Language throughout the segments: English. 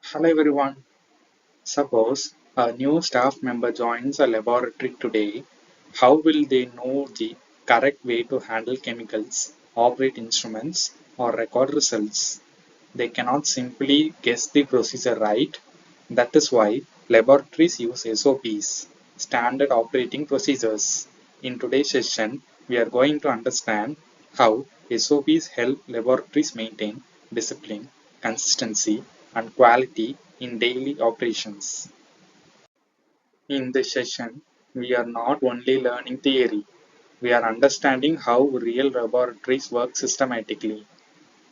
Hello everyone. Suppose a new staff member joins a laboratory today. How will they know the correct way to handle chemicals, operate instruments, or record results? They cannot simply guess the procedure right. That is why laboratories use SOPs, standard operating procedures. In today's session, we are going to understand how SOPs help laboratories maintain discipline, consistency, and quality in daily operations. In this session, we are not only learning theory, we are understanding how real laboratories work systematically.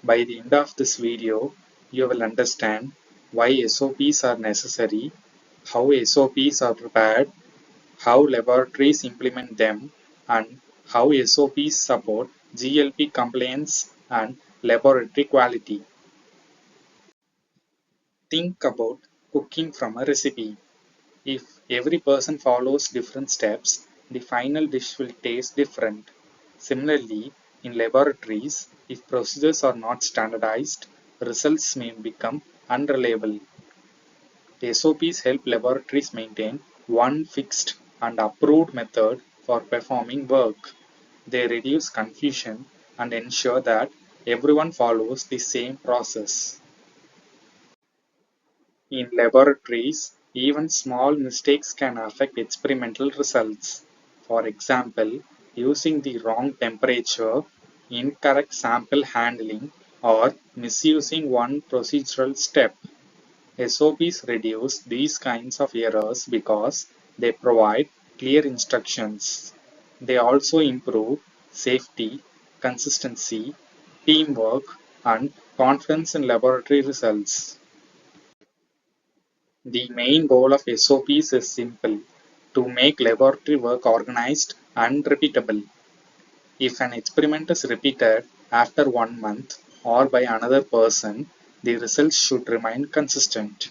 By the end of this video, you will understand why SOPs are necessary, how SOPs are prepared, how laboratories implement them, and how SOPs support GLP compliance and laboratory quality. Think about cooking from a recipe. If every person follows different steps, the final dish will taste different. Similarly, in laboratories, if procedures are not standardized, results may become unreliable. SOPs help laboratories maintain one fixed and approved method for performing work. They reduce confusion and ensure that everyone follows the same process. In laboratories, even small mistakes can affect experimental results. For example, using the wrong temperature, incorrect sample handling, or misusing one procedural step. SOPs reduce these kinds of errors because they provide clear instructions. They also improve safety, consistency, teamwork, and confidence in laboratory results. The main goal of SOPs is simple: to make laboratory work organized and repeatable. If an experiment is repeated after 1 month or by another person, the results should remain consistent.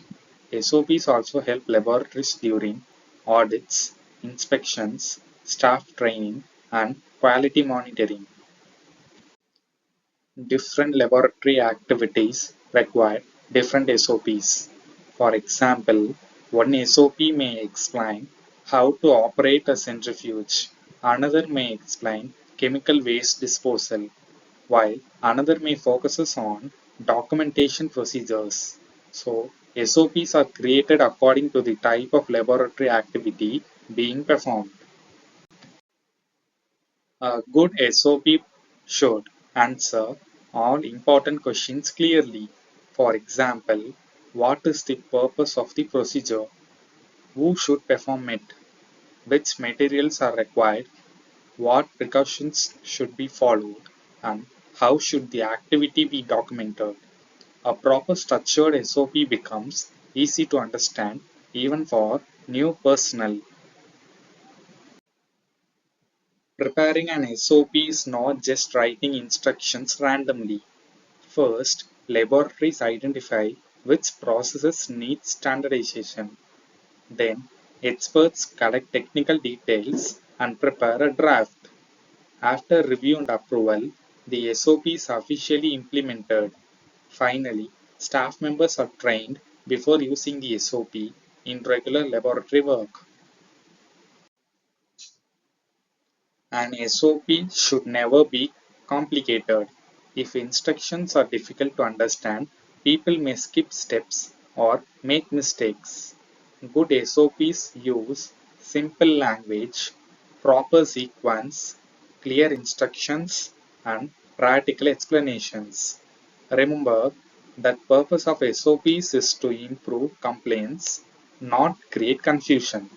SOPs also help laboratories during audits, inspections, staff training, and quality monitoring. Different laboratory activities require different SOPs. For example, one SOP may explain how to operate a centrifuge, another may explain chemical waste disposal, while another may focus on documentation procedures. So, SOPs are created according to the type of laboratory activity being performed. A good SOP should answer all important questions clearly. For example, what is the purpose of the procedure? Who should perform it? Which materials are required? What precautions should be followed? And how should the activity be documented? A proper structured SOP becomes easy to understand even for new personnel. Preparing an SOP is not just writing instructions randomly. First, laboratories identify which processes need standardization. Then, experts collect technical details and prepare a draft. After review and approval, the SOP is officially implemented. Finally, staff members are trained before using the SOP in regular laboratory work. An SOP should never be complicated. If instructions are difficult to understand, people may skip steps or make mistakes. Good SOPs use simple language, proper sequence, clear instructions, and practical explanations. Remember that purpose of SOPs is to improve compliance, not create confusion.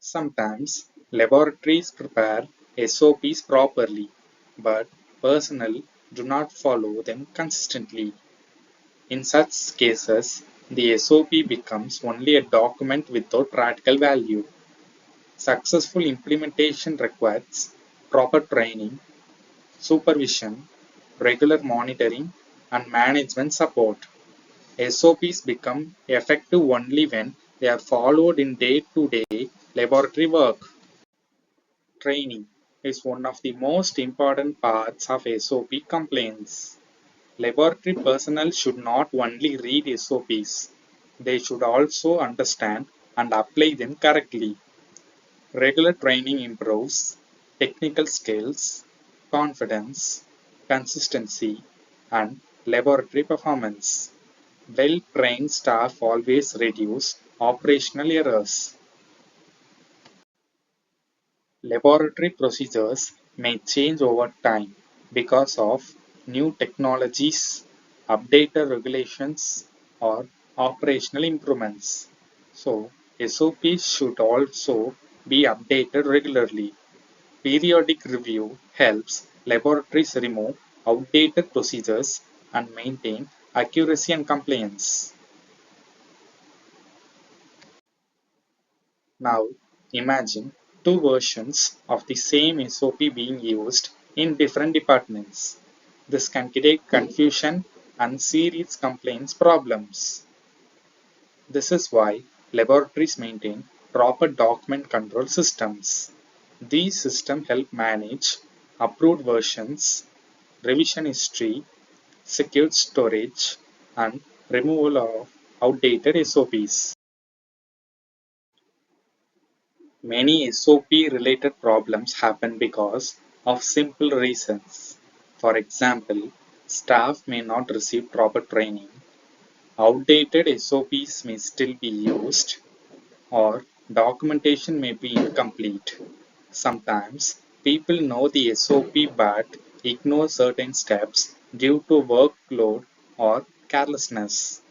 Sometimes laboratories prepare SOPs properly, but personnel do not follow them consistently. In such cases, the SOP becomes only a document without practical value. Successful implementation requires proper training, supervision, regular monitoring, and management support. SOPs become effective only when they are followed in day-to-day laboratory work. Training is one of the most important parts of SOP compliance. Laboratory personnel should not only read SOPs, they should also understand and apply them correctly. Regular training improves technical skills, confidence, consistency, and laboratory performance. Well-trained staff always reduce operational errors. Laboratory procedures may change over time because of new technologies, updated regulations, or operational improvements. So, SOPs should also be updated regularly. Periodic review helps laboratories remove outdated procedures and maintain accuracy and compliance. Now, imagine two versions of the same SOP being used in different departments. This can create confusion and serious complaints problems. This is why laboratories maintain proper document control systems. These systems help manage approved versions, revision history, secured storage, and removal of outdated SOPs. Many SOP related problems happen because of simple reasons. For example, staff may not receive proper training, outdated SOPs may still be used, or documentation may be incomplete. Sometimes people know the SOP but ignore certain steps due to workload or carelessness.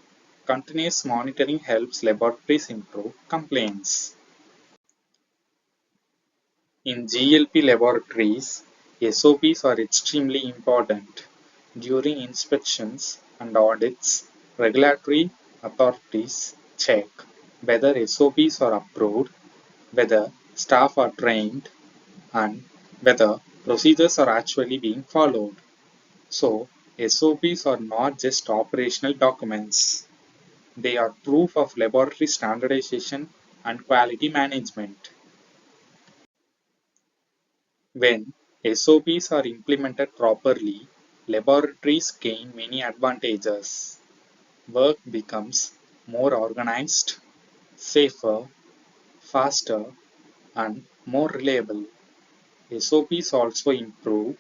Continuous monitoring helps laboratories improve compliance. In GLP laboratories, SOPs are extremely important. During inspections and audits, regulatory authorities check whether SOPs are approved, whether staff are trained, and whether procedures are actually being followed. So, SOPs are not just operational documents, they are proof of laboratory standardization and quality management. When SOPs are implemented properly, laboratories gain many advantages. Work becomes more organized, safer, faster, and more reliable. SOPs also improve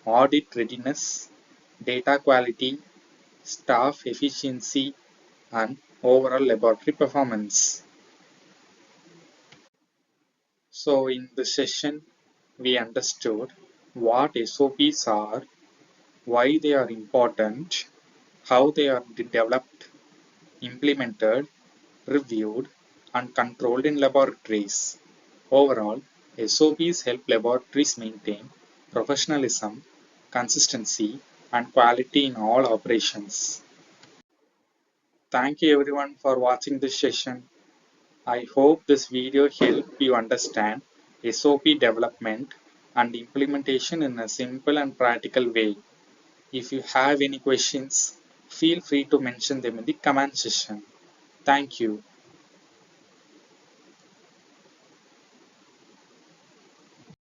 audit readiness, data quality, staff efficiency, and overall laboratory performance. So, in this session, we understood what SOPs are, why they are important, how they are developed, implemented, reviewed, and controlled in laboratories. Overall, SOPs help laboratories maintain professionalism, consistency, and quality in all operations. Thank you everyone for watching this session. I hope this video helped you understand SOP development and implementation in a simple and practical way. If you have any questions, feel free to mention them in the comment section. Thank you.